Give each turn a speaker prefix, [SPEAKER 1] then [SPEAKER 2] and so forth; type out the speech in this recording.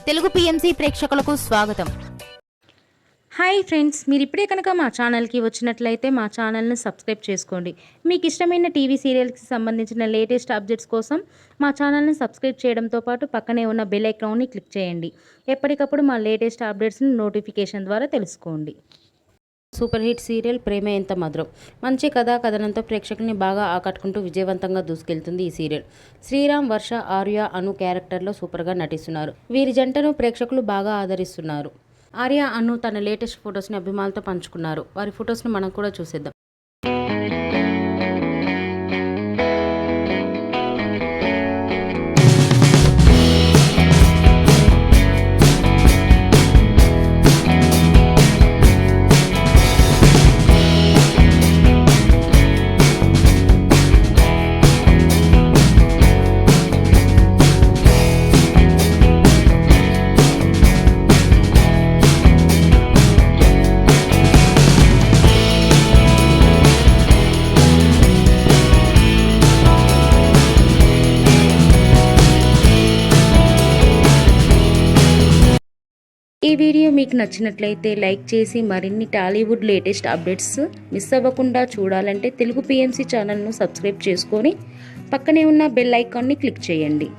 [SPEAKER 1] Telugu PMC ప్రేక్షకులకు స్వాగతం.
[SPEAKER 2] Hi friends, మీరు ఇప్పుడే కనుక మా ఛానల్కి వచ్చినట్లయితే మా ఛానల్ని సబ్స్క్రైబ్ చేసుకోండి. మీకు ఇష్టమైన టీవీ సీరియల్కి సంబంధించిన లేటెస్ట్ అప్డేట్స్ కోసం మా ఛానల్ని సబ్స్క్రైబ్ చేయడంతో పాటు పక్కనే ఉన్న బెల్ ఐకాన్ని క్లిక్ చేయండి. ఎప్పటికప్పుడు మా లేటెస్ట్ అప్డేట్స్ని నోటిఫికేషన్ ద్వారా తెలుసుకోండి. సూపర్ హిట్ సీరియల్ ప్రేమ ఎంత మధురం. మంచి కథనంతో ప్రేక్షకుల్ని బాగా ఆకట్టుకుంటూ విజయవంతంగా దూసుకెళ్తుంది ఈ సీరియల్. శ్రీరామ్, వర్ష, ఆర్య, అను క్యారెక్టర్లో సూపర్గా నటిస్తున్నారు. వీరి జంటను ప్రేక్షకులు బాగా ఆదరిస్తున్నారు. ఆర్య, అను తన లేటెస్ట్ ఫొటోస్ని అభిమానులతో పంచుకున్నారు. వారి ఫొటోస్ని మనం కూడా చూసేద్దాం. ఈ వీడియో మీకు నచ్చినట్లయితే లైక్ చేసి మరిన్ని టాలీవుడ్ లేటెస్ట్ అప్డేట్స్ మిస్ అవ్వకుండా చూడాలంటే తెలుగు పిఎంసి ఛానల్ను సబ్స్క్రైబ్ చేసుకొని పక్కనే ఉన్న బెల్ ఐకాన్ని క్లిక్ చేయండి.